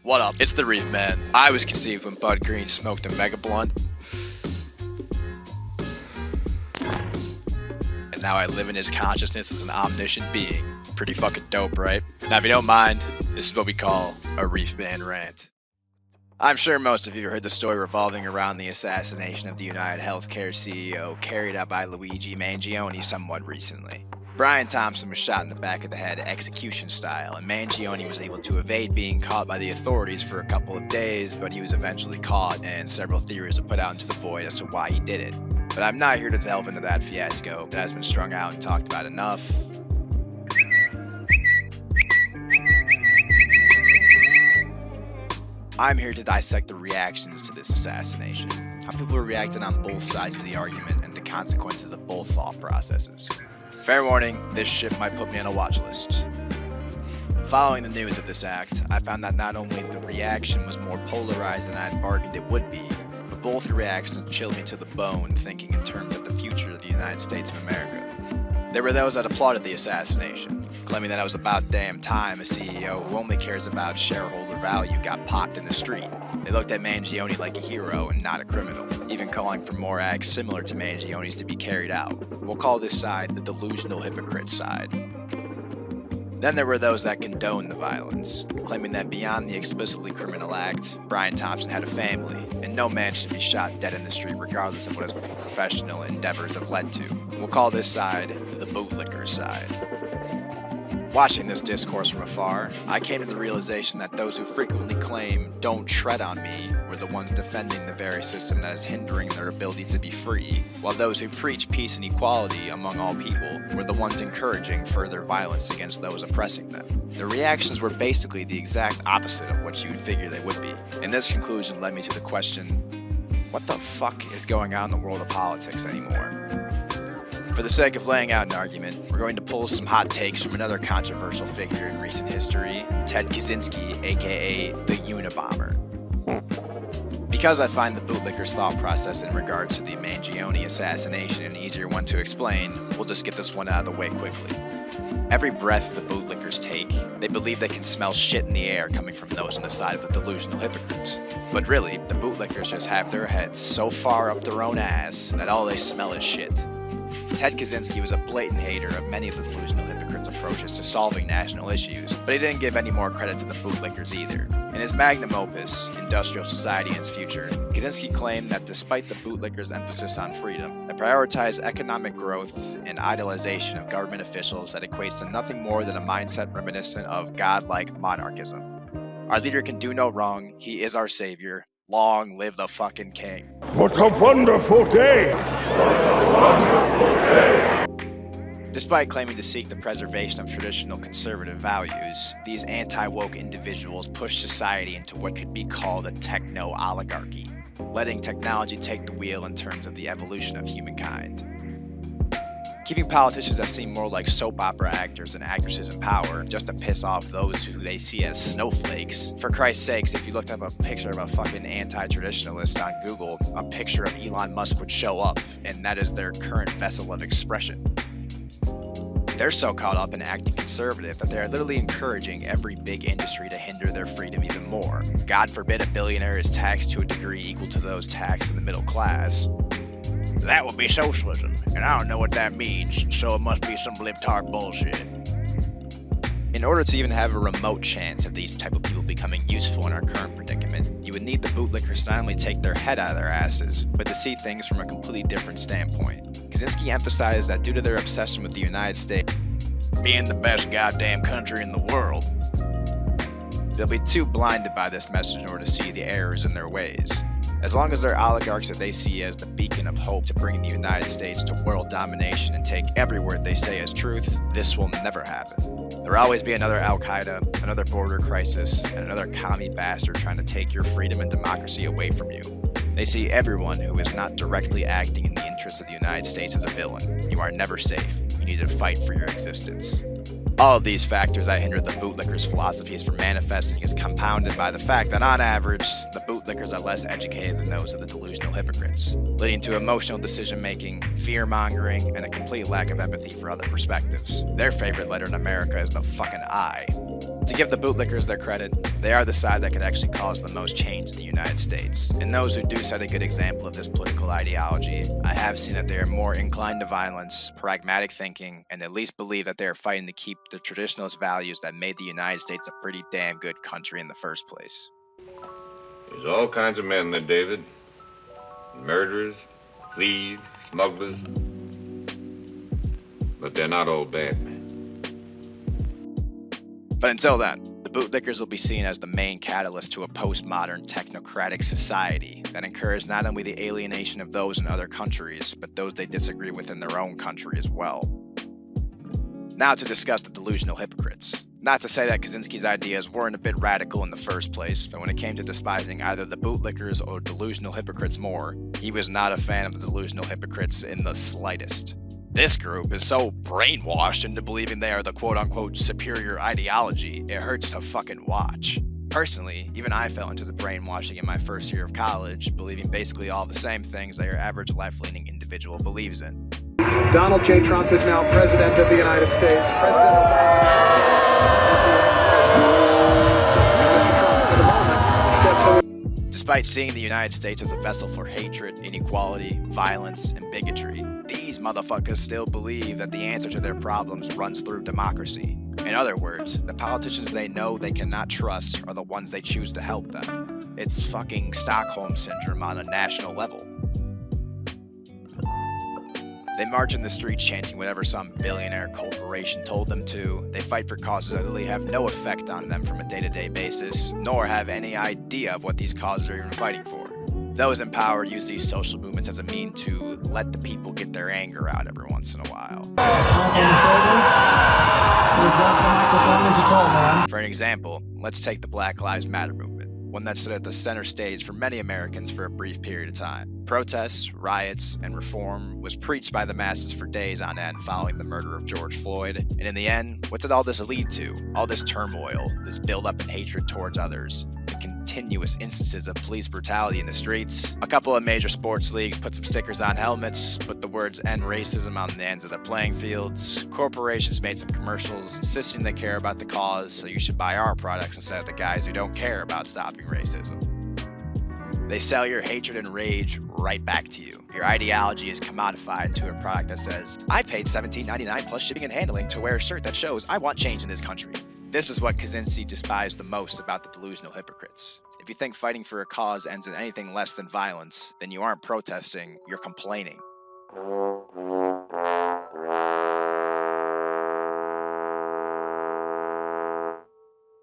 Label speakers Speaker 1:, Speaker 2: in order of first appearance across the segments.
Speaker 1: What up? It's the Reef Man. I was conceived when Bud Green smoked a mega blunt. And now I live in his consciousness as an omniscient being. Pretty fucking dope, right? Now if you don't mind, this is what we call a Reef Man rant. I'm sure most of you heard the story revolving around the assassination of the United Healthcare CEO carried out by Luigi Mangione somewhat recently. Brian Thompson was shot in the back of the head execution style, and Mangione was able to evade being caught by the authorities for a couple of days, but he was eventually caught, and several theories are put out into the void as to why he did it. But I'm not here to delve into that fiasco that has been strung out and talked about enough. I'm here to dissect the reactions to this assassination, how people were reacting on both sides of the argument, and the consequences of both thought processes. Fair warning, this shit might put me on a watch list. Following the news of this act, I found that not only the reaction was more polarized than I had bargained it would be, but both reactions chilled me to the bone thinking in terms of the future of the United States of America. There were those that applauded the assassination, claiming that it was about damn time a CEO who only cares about shareholder value got popped in the street. They looked at Mangione like a hero and not a criminal, even calling for more acts similar to Mangione's to be carried out. We'll call this side the delusional hypocrite side. Then there were those that condoned the violence, claiming that beyond the explicitly criminal act, Brian Thompson had a family, and no man should be shot dead in the street regardless of what his professional endeavors have led to. We'll call this side the bootlicker side. Watching this discourse from afar, I came to the realization that those who frequently claim, "Don't tread on me," were the ones defending the very system that is hindering their ability to be free, while those who preach peace and equality among all people were the ones encouraging further violence against those oppressing them. The reactions were basically the exact opposite of what you would figure they would be. And this conclusion led me to the question, what the fuck is going on in the world of politics anymore? For the sake of laying out an argument, we're going to pull some hot takes from another controversial figure in recent history, Ted Kaczynski, aka the Unabomber. Because I find the bootlicker's thought process in regards to the Mangione assassination an easier one to explain, we'll just get this one out of the way quickly. Every breath the bootlickers take, they believe they can smell shit in the air coming from those on the side of the delusional hypocrites. But really, the bootlickers just have their heads so far up their own ass that all they smell is shit. Ted Kaczynski was a blatant hater of many of the delusional hypocrites' approaches to solving national issues, but he didn't give any more credit to the bootlickers either. In his magnum opus, Industrial Society and Its Future, Kaczynski claimed that despite the bootlickers' emphasis on freedom, they prioritize economic growth and idolization of government officials that equates to nothing more than a mindset reminiscent of godlike monarchism. Our leader can do no wrong, he is our savior. Long live the fucking king.
Speaker 2: What a wonderful day! What a wonderful day!
Speaker 1: Despite claiming to seek the preservation of traditional conservative values, these anti-woke individuals push society into what could be called a techno-oligarchy, letting technology take the wheel in terms of the evolution of humankind. Keeping politicians that seem more like soap opera actors and actresses in power just to piss off those who they see as snowflakes. For Christ's sakes, if you looked up a picture of a fucking anti-traditionalist on Google, a picture of Elon Musk would show up, and that is their current vessel of expression. They're so caught up in acting conservative that they're literally encouraging every big industry to hinder their freedom even more. God forbid a billionaire is taxed to a degree equal to those taxed in the middle class. That would be socialism, and I don't know what that means, so it must be some libtard bullshit. In order to even have a remote chance of these type of people becoming useful in our current predicament, you would need the bootlickers to not only take their head out of their asses, but to see things from a completely different standpoint. Kaczynski emphasized that due to their obsession with the United States being the best goddamn country in the world, they'll be too blinded by this message in order to see the errors in their ways. As long as they're oligarchs that they see as the beacon of hope to bring the United States to world domination and take every word they say as truth, this will never happen. There'll always be another Al-Qaeda, another border crisis, and another commie bastard trying to take your freedom and democracy away from you. They see everyone who is not directly acting in the interests of the United States as a villain. You are never safe. You need to fight for your existence. All of these factors that hinder the bootlickers' philosophies from manifesting is compounded by the fact that on average, the bootlickers are less educated than those of the delusional hypocrites, leading to emotional decision-making, fear-mongering, and a complete lack of empathy for other perspectives. Their favorite letter in America is the fucking I. To give the bootlickers their credit, they are the side that could actually cause the most change in the United States. And those who do set a good example of this political ideology, I have seen that they are more inclined to violence, pragmatic thinking, and at least believe that they are fighting to keep the traditionalist values that made the United States a pretty damn good country in the first place.
Speaker 3: There's all kinds of men there, David. Murderers, thieves, smugglers. But they're not all bad men.
Speaker 1: But until then, the bootlickers will be seen as the main catalyst to a postmodern technocratic society that encourages not only the alienation of those in other countries, but those they disagree with in their own country as well. Now to discuss the delusional hypocrites. Not to say that Kaczynski's ideas weren't a bit radical in the first place, but when it came to despising either the bootlickers or delusional hypocrites more, he was not a fan of the delusional hypocrites in the slightest. This group is so brainwashed into believing they are the quote-unquote superior ideology, it hurts to fucking watch. Personally, even I fell into the brainwashing in my first year of college, believing basically all the same things that your average left-leaning individual believes in.
Speaker 4: Donald J. Trump is now President of the United States. President Obama is the ex-president. And Mr. Trump, for the moment, steps away.
Speaker 1: Despite seeing the United States as a vessel for hatred, inequality, violence, and bigotry, these motherfuckers still believe that the answer to their problems runs through democracy. In other words, the politicians they know they cannot trust are the ones they choose to help them. It's fucking Stockholm Syndrome on a national level. They march in the streets chanting whatever some billionaire corporation told them to. They fight for causes that really have no effect on them from a day-to-day basis, nor have any idea of what these causes are even fighting for. Those in power use these social movements as a means to let the people get their anger out every once in a while. For an example, let's take the Black Lives Matter movement, one that stood at the center stage for many Americans for a brief period of time. Protests, riots, and reform was preached by the masses for days on end following the murder of George Floyd. And in the end, what did all this lead to? All this turmoil, this buildup in hatred towards others, the continuous instances of police brutality in the streets. A couple of major sports leagues put some stickers on helmets, put the words "end racism" on the ends of their playing fields. Corporations made some commercials insisting they care about the cause, so you should buy our products instead of the guys who don't care about stopping racism. They sell your hatred and rage right back to you. Your ideology is commodified into a product that says, I paid $17.99 plus shipping and handling to wear a shirt that shows I want change in this country. This is what Kaczynski despised the most about the delusional hypocrites. If you think fighting for a cause ends in anything less than violence, then you aren't protesting, you're complaining.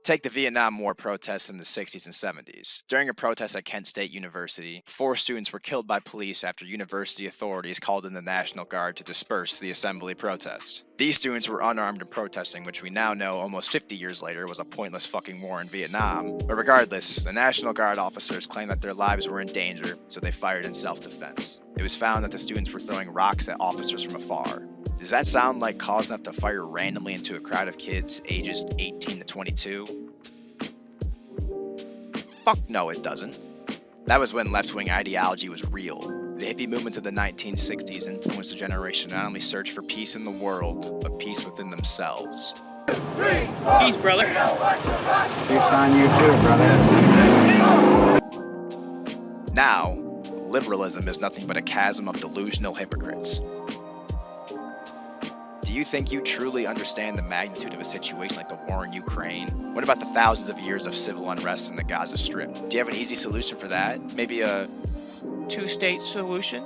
Speaker 1: Take the Vietnam War protests in the 60s and 70s. During a protest at Kent State University, 4 students were killed by police after university authorities called in the National Guard to disperse the assembly protest. These students were unarmed and protesting, which we now know almost 50 years later was a pointless fucking war in Vietnam. But regardless, the National Guard officers claimed that their lives were in danger, so they fired in self-defense. It was found that the students were throwing rocks at officers from afar. Does that sound like cause enough to fire randomly into a crowd of kids ages 18 to 22? Fuck no, it doesn't. That was when left-wing ideology was real. The hippie movements of the 1960s influenced a generation to not only search for peace in the world, but peace within themselves.
Speaker 5: Peace, brother.
Speaker 6: Peace on you too, brother.
Speaker 1: Now, liberalism is nothing but a chasm of delusional hypocrites. Do you think you truly understand the magnitude of a situation like the war in Ukraine? What about the thousands of years of civil unrest in the Gaza Strip? Do you have an easy solution for that? Maybe a 2-state solution?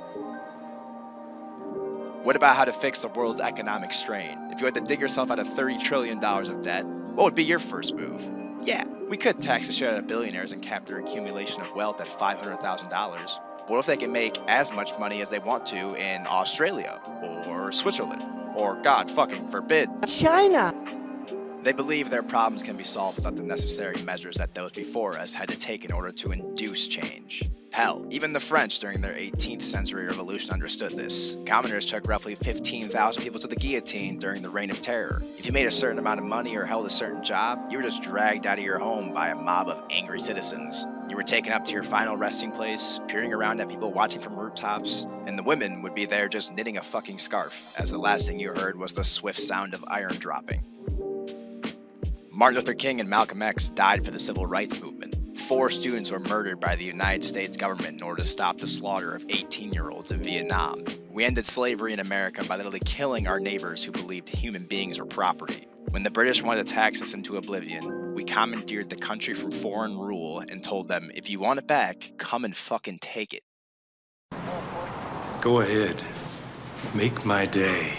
Speaker 1: What about how to fix the world's economic strain? If you had to dig yourself out of $30 trillion of debt, what would be your first move? Yeah, we could tax the shit out of billionaires and cap their accumulation of wealth at $500,000. What if they can make as much money as they want to in Australia or Switzerland? Or, God fucking forbid,
Speaker 7: China.
Speaker 1: They believe their problems can be solved without the necessary measures that those before us had to take in order to induce change. Hell, even the French during their 18th century revolution understood this. Commoners took roughly 15,000 people to the guillotine during the Reign of Terror. If you made a certain amount of money or held a certain job, you were just dragged out of your home by a mob of angry citizens. You were taken up to your final resting place, peering around at people watching from rooftops, and the women would be there just knitting a fucking scarf, as the last thing you heard was the swift sound of iron dropping. Martin Luther King and Malcolm X died for the civil rights movement. 4 students were murdered by the United States government in order to stop the slaughter of 18-year-olds in Vietnam. We ended slavery in America by literally killing our neighbors who believed human beings were property. When the British wanted to tax us into oblivion, we commandeered the country from foreign rule and told them, if you want it back, come and fucking take it.
Speaker 2: Go ahead. Make my day.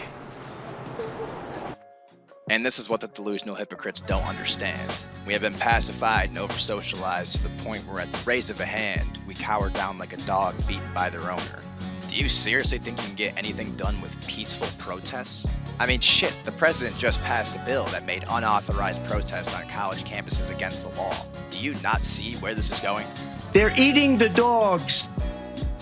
Speaker 1: And this is what the delusional hypocrites don't understand. We have been pacified and over-socialized to the point where at the raise of a hand, we cower down like a dog beaten by their owner. Do you seriously think you can get anything done with peaceful protests? I mean, shit, the president just passed a bill that made unauthorized protests on college campuses against the law. Do you not see where this is going?
Speaker 7: They're eating the dogs.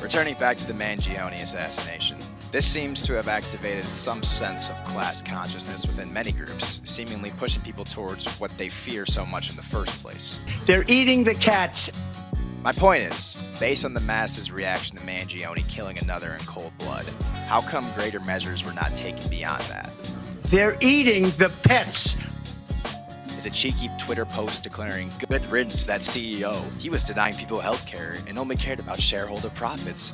Speaker 1: Returning back to the Mangione assassination, this seems to have activated some sense of class consciousness within many groups, seemingly pushing people towards what they fear so much in the first place.
Speaker 7: They're eating the cats.
Speaker 1: My point is, based on the masses' reaction to Mangione killing another in cold blood, how come greater measures were not taken beyond that?
Speaker 7: They're eating the pets.
Speaker 1: Is a cheeky Twitter post declaring, good riddance to that CEO. He was denying people health care and only cared about shareholder profits.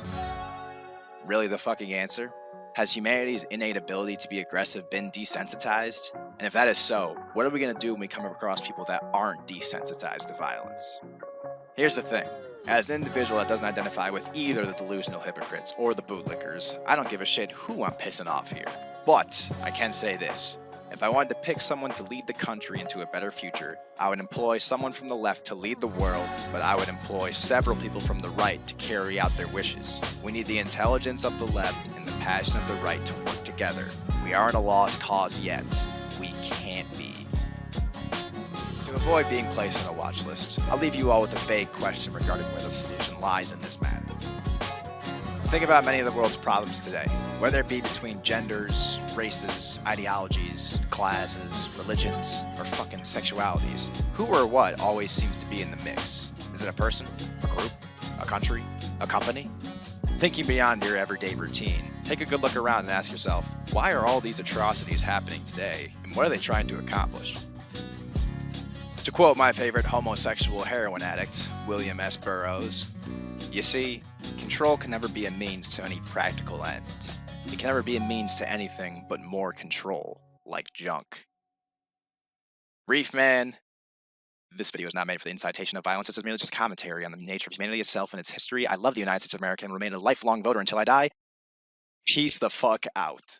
Speaker 1: Really the fucking answer? Has humanity's innate ability to be aggressive been desensitized? And if that is so, what are we going to do when we come across people that aren't desensitized to violence? Here's the thing. As an individual that doesn't identify with either the delusional hypocrites or the bootlickers, I don't give a shit who I'm pissing off here. But I can say this. If I wanted to pick someone to lead the country into a better future, I would employ someone from the left to lead the world, but I would employ several people from the right to carry out their wishes. We need the intelligence of the left and the passion of the right to work together. We aren't a lost cause yet. We can't be. To avoid being placed on a watch list, I'll leave you all with a vague question regarding where the solution lies in this matter. Think about many of the world's problems today, whether it be between genders, races, ideologies, classes, religions, or fucking sexualities. Who or what always seems to be in the mix? Is it a person, a group, a country, a company? Thinking beyond your everyday routine, take a good look around and ask yourself, why are all these atrocities happening today, and what are they trying to accomplish? To quote my favorite homosexual heroin addict, William S. Burroughs, you see, control can never be a means to any practical end. It can never be a means to anything but more control, like junk. Reef Man, this video is not made for the incitation of violence. This is merely just commentary on the nature of humanity itself and its history. I love the United States of America and remain a lifelong voter until I die. Peace the fuck out.